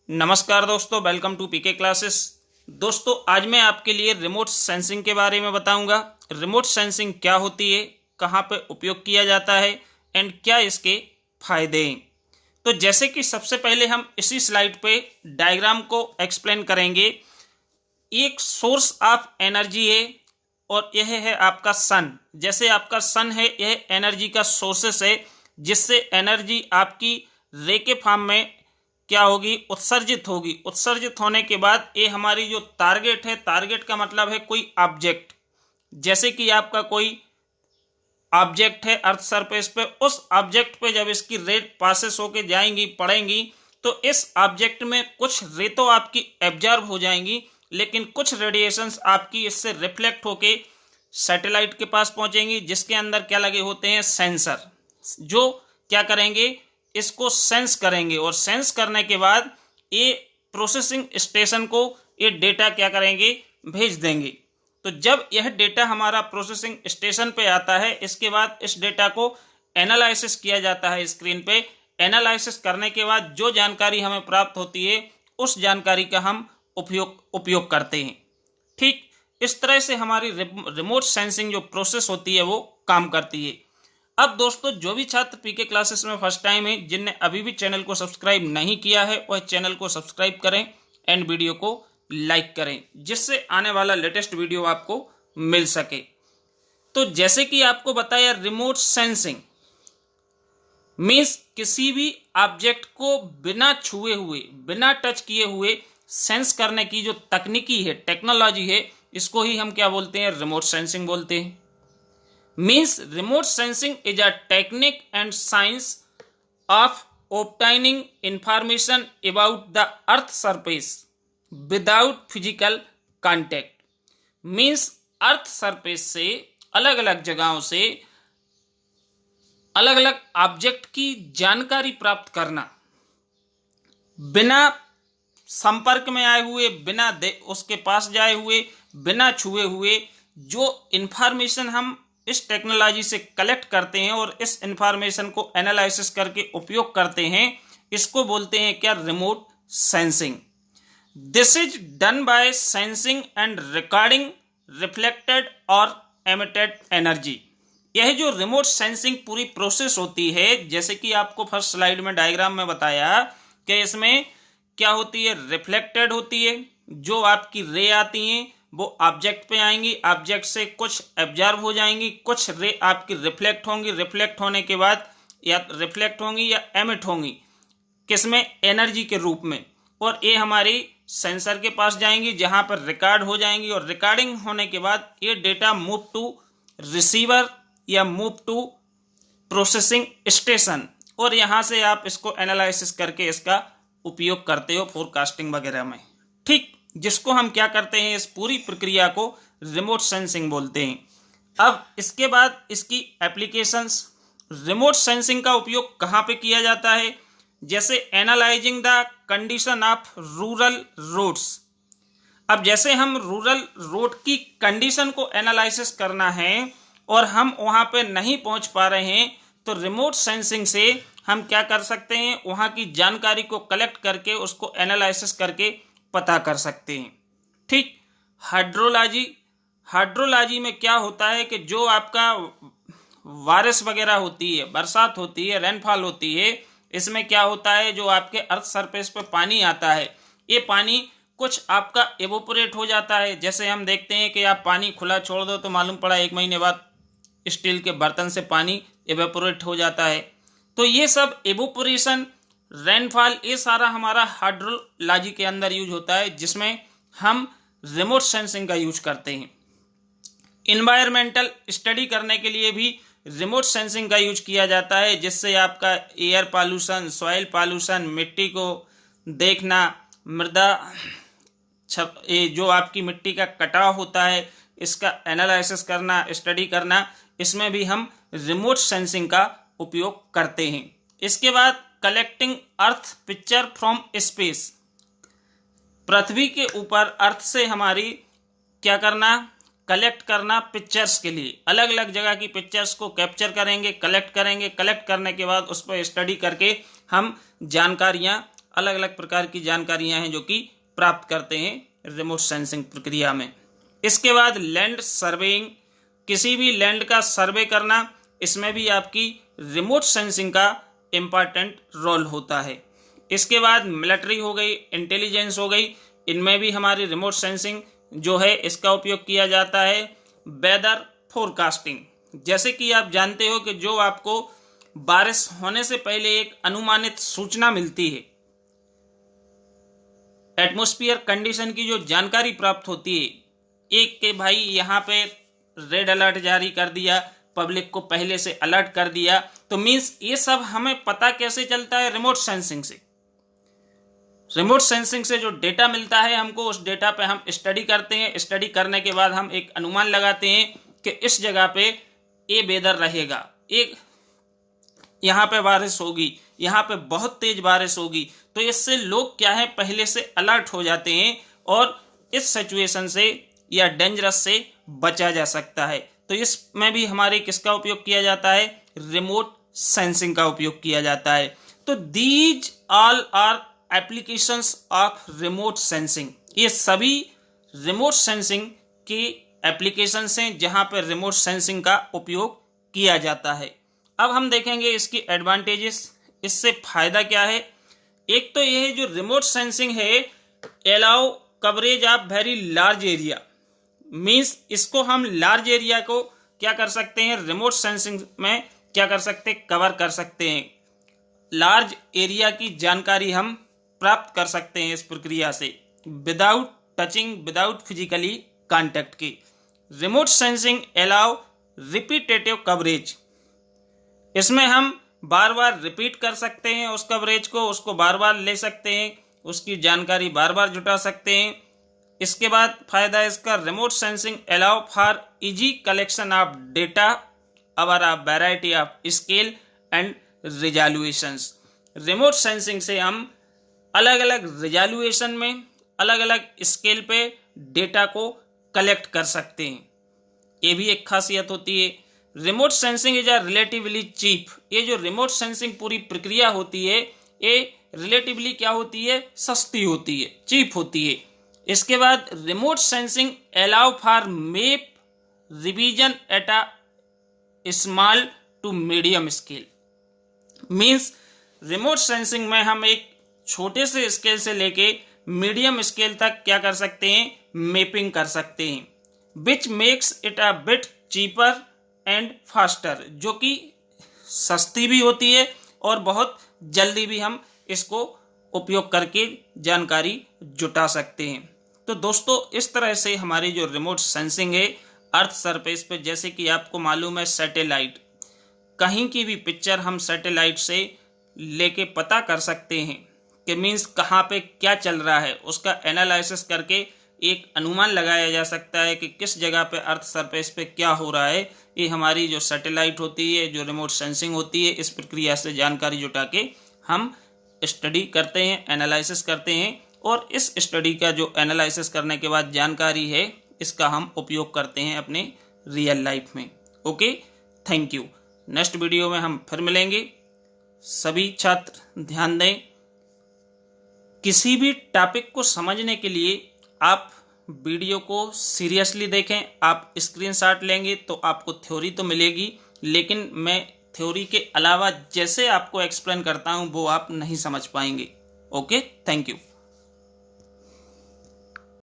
नमस्कार दोस्तों, welcome to PK classes. दोस्तों, आज मैं आपके लिए रिमोट सेंसिंग के बारे में बताऊंगा। रिमोट सेंसिंग क्या होती है, कहाँ पे उपयोग किया जाता है एंड क्या इसके फायदे हैं। तो जैसे कि सबसे पहले हम इसी स्लाइड पे डायग्राम को एक्सप्लेन करेंगे। एक सोर्स ऑफ एनर्जी है और यह है आपका सन। जैसे आपका सन है, यह एनर्जी का सोर्सेस है, जिससे एनर्जी आपकी रे के फॉर्म में क्या होगी, उत्सर्जित होगी। उत्सर्जित होने के बाद ये हमारी जो टारगेट है, टारगेट का मतलब है कोई ऑब्जेक्ट। जैसे कि आपका कोई ऑब्जेक्ट है अर्थ सरफेस पे, उस ऑब्जेक्ट पे जब इसकी रे पासेस होके जाएंगी, पड़ेंगी, तो इस ऑब्जेक्ट में कुछ रे तो आपकी एब्जॉर्ब हो जाएंगी, लेकिन कुछ रेडिएशंस आपकी इससे रिफ्लेक्ट होके सैटेलाइट के पास पहुंचेंगी, जिसके अंदर क्या लगे होते हैं, सेंसर, जो क्या करेंगे, इसको सेंस करेंगे। और सेंस करने के बाद ये प्रोसेसिंग स्टेशन को ये डेटा क्या करेंगे, भेज देंगे। तो जब यह डेटा हमारा प्रोसेसिंग स्टेशन पे आता है, इसके बाद इस डेटा को एनालिसिस किया जाता है स्क्रीन पे। एनालिसिस करने के बाद जो जानकारी हमें प्राप्त होती है, उस जानकारी का हम उपयोग करते हैं। ठीक इस तरह से हमारी रिमोट सेंसिंग जो प्रोसेस होती है वो काम करती है। अब दोस्तों, जो भी छात्र पीके क्लासेस में फर्स्ट टाइम है, जिनने अभी भी चैनल को सब्सक्राइब नहीं किया है, वह चैनल को सब्सक्राइब करें एंड वीडियो को लाइक करें, जिससे आने वाला लेटेस्ट वीडियो आपको मिल सके। तो जैसे कि आपको बताया, रिमोट सेंसिंग मीन्स किसी भी ऑब्जेक्ट को बिना छुए हुए, बिना टच किए हुए सेंस करने की जो तकनीकी है, टेक्नोलॉजी है, इसको ही हम क्या बोलते हैं, रिमोट सेंसिंग बोलते हैं। Means remote sensing is a technique and science of obtaining information about the earth surface without physical contact. Means earth surface से, अलग अलग जगहों से अलग अलग ऑब्जेक्ट की जानकारी प्राप्त करना, बिना संपर्क में आए हुए, बिना उसके पास जाए हुए, बिना छुए हुए, जो इंफॉर्मेशन हम इस टेक्नोलॉजी से कलेक्ट करते हैं और इस इंफॉर्मेशन को एनालिसिस करके उपयोग करते हैं, इसको बोलते हैं क्या, remote sensing. This is done by sensing and recording reflected और एमिटेड एनर्जी। यह जो रिमोट सेंसिंग पूरी प्रोसेस होती है, जैसे कि आपको फर्स्ट स्लाइड में डायग्राम में बताया कि इसमें क्या होती है, रिफ्लेक्टेड होती है, जो आपकी रे आती हैं वो ऑब्जेक्ट पे आएंगी, ऑब्जेक्ट से कुछ एब्जॉर्ब हो जाएंगी, कुछ रे आपकी रिफ्लेक्ट होंगी, रिफ्लेक्ट होने के बाद या रिफ्लेक्ट होंगी या एमिट होंगी, किसमें, एनर्जी के रूप में, और ये हमारी सेंसर के पास जाएंगी, जहां पर रिकॉर्ड हो जाएंगी। और रिकॉर्डिंग होने के बाद ये डेटा मूव टू रिसीवर या मूव टू प्रोसेसिंग स्टेशन, और यहां से आप इसको एनालिसिस करके इसका उपयोग करते हो फोरकास्टिंग वगैरह में। ठीक, जिसको हम क्या करते हैं, इस पूरी प्रक्रिया को रिमोट सेंसिंग बोलते हैं। अब इसके बाद इसकी एप्लीकेशंस, रिमोट सेंसिंग का उपयोग कहाँ पे किया जाता है, जैसे analysing the condition of rural roads. अब जैसे हम रूरल रोड की कंडीशन को एनालिसिस करना है और हम वहाँ पे नहीं पहुँच पा रहे हैं, तो रिमोट सेंसिंग से हम क्या कर सकते हैं, वहाँ की जानकारी को कलेक्ट करके उसको एनालिसिस करके पता कर सकते हैं। ठीक, हाइड्रोलॉजी, हाइड्रोलॉजी में क्या होता है कि जो आपका बारिश वगैरह होती है, बरसात होती है, रेनफॉल होती है, इसमें क्या होता है, जो आपके अर्थ सरफेस पे पानी आता है, ये पानी कुछ आपका एवोपोरेट हो जाता है। जैसे हम देखते हैं कि आप पानी खुला छोड़ दो तो मालूम पड़ा 1 महीने बाद स्टील के बर्तन से पानी एवेपोरेट हो जाता है। तो ये सब एवोपोरेशन, रेनफॉल, ये सारा हमारा हाइड्रोलॉजी के अंदर यूज होता है, जिसमें हम रिमोट सेंसिंग का यूज करते हैं। इन्वायरमेंटल स्टडी करने के लिए भी रिमोट सेंसिंग का यूज किया जाता है, जिससे आपका एयर पॉल्यूशन, सॉइल पॉल्यूशन, मिट्टी को देखना, मृदा ये जो आपकी मिट्टी का कटाव होता है, इसका एनालिसिस करना, स्टडी करना, इसमें भी हम रिमोट सेंसिंग का उपयोग करते हैं। इसके बाद collecting earth picture from space, पृथ्वी के ऊपर अर्थ से हमारी क्या करना, कलेक्ट करना पिक्चर्स के लिए, अलग अलग जगह की पिक्चर्स को कैप्चर करेंगे, कलेक्ट करेंगे, कलेक्ट करने के बाद उस पर स्टडी करके हम जानकारियाँ अलग अलग प्रकार की जानकारियां हैं जो कि प्राप्त करते हैं रिमोट सेंसिंग प्रक्रिया में। इसके बाद लैंड सर्वेइंग, किसी भी लैंड का सर्वे करना, इसमें भी आपकी रिमोट सेंसिंग का इम्पॉर्टेंट रोल होता है। इसके बाद मिलिट्री हो गई, इंटेलिजेंस हो गई, इनमें भी हमारी रिमोट सेंसिंग जो है इसका उपयोग किया जाता है। वेदर फोरकास्टिंग, जैसे कि आप जानते हो कि जो आपको बारिश होने से पहले एक अनुमानित सूचना मिलती है, एटमॉस्फेयर कंडीशन की जो जानकारी प्राप्त होती है, एक के भाई यहाँ पे रेड अलर्ट जारी कर दिया, पब्लिक को पहले से अलर्ट कर दिया, तो मींस ये सब हमें पता कैसे चलता है? रिमोट सेंसिंग से। रिमोट सेंसिंग से जो डेटा मिलता है हमको, उस डेटा पे हम स्टडी करते हैं। स्टडी करने के बाद हम एक अनुमान लगाते हैं कि इस जगह पे ये वेदर रहेगा, एक यहाँ पे बारिश होगी, यहाँ पे बहुत तेज बारिश होगी। तो इससे लोग क्या है, पहले से अलर्ट हो जाते हैं और इस सिचुएशन से या डेंजरस से बचा जा सकता है। तो इसमें भी हमारे किसका उपयोग किया जाता है? रिमोट सेंसिंग का उपयोग किया जाता है। तो these all are applications of remote sensing, ये सभी रिमोट सेंसिंग की एप्लीकेशंस हैं जहां पर रिमोट सेंसिंग का उपयोग किया जाता है। अब हम देखेंगे इसकी एडवांटेजेस, इससे फायदा क्या है। एक तो यह जो रिमोट सेंसिंग है, allow coverage of very large area, means इसको हम लार्ज एरिया को क्या कर सकते हैं, रिमोट सेंसिंग में क्या कर सकते हैं, कवर कर सकते हैं। लार्ज एरिया की जानकारी हम प्राप्त कर सकते हैं इस प्रक्रिया से, without touching, without physically contact की। Remote sensing allow repetitive coverage, इसमें हम बार बार रिपीट कर सकते हैं उस कवरेज को, उसको बार बार ले सकते हैं, उसकी जानकारी बार बार जुटा सकते हैं। इसके बाद फायदा इसका, remote sensing allow for easy collection of data over a variety of scale and resolutions. Remote sensing से हम अलग अलग रिजोल्यूशन में, अलग अलग स्केल पे डेटा को कलेक्ट कर सकते हैं, ये भी एक खासियत होती है। Remote sensing is a relatively cheap, ये जो रिमोट सेंसिंग पूरी प्रक्रिया होती है ये रिलेटिवली क्या होती है, सस्ती होती है, चीप होती है। इसके बाद remote sensing allow for map revision at a small to medium scale, means remote sensing में हम एक छोटे से स्केल से लेके मीडियम स्केल तक क्या कर सकते हैं, मैपिंग कर सकते हैं, which makes it a bit cheaper and faster, जो कि सस्ती भी होती है और बहुत जल्दी भी हम इसको उपयोग करके जानकारी जुटा सकते हैं। तो दोस्तों, इस तरह से हमारी जो रिमोट सेंसिंग है अर्थ सरफेस पे, जैसे कि आपको मालूम है सैटेलाइट, कहीं की भी पिक्चर हम सैटेलाइट से लेके पता कर सकते हैं कि मीन्स कहाँ पे क्या चल रहा है, उसका एनालिसिस करके एक अनुमान लगाया जा सकता है कि किस जगह पे अर्थ सरफेस पे क्या हो रहा है। ये हमारी जो सैटेलाइट होती है, जो रिमोट सेंसिंग होती है, इस प्रक्रिया से जानकारी जुटा के हम स्टडी करते हैं, एनालिसिस करते हैं, और इस स्टडी का जो एनालिसिस करने के बाद जानकारी है, इसका हम उपयोग करते हैं अपने रियल लाइफ में। Okay, thank you. Next video में हम फिर मिलेंगे। सभी छात्र ध्यान दें, किसी भी टॉपिक को समझने के लिए आप वीडियो को सीरियसली देखें। आप स्क्रीनशॉट लेंगे तो आपको थ्योरी तो मिलेगी, लेकिन मैं थ्योरी के अलावा जैसे आपको एक्सप्लेन करता हूं वो आप नहीं समझ पाएंगे। Okay, thank you.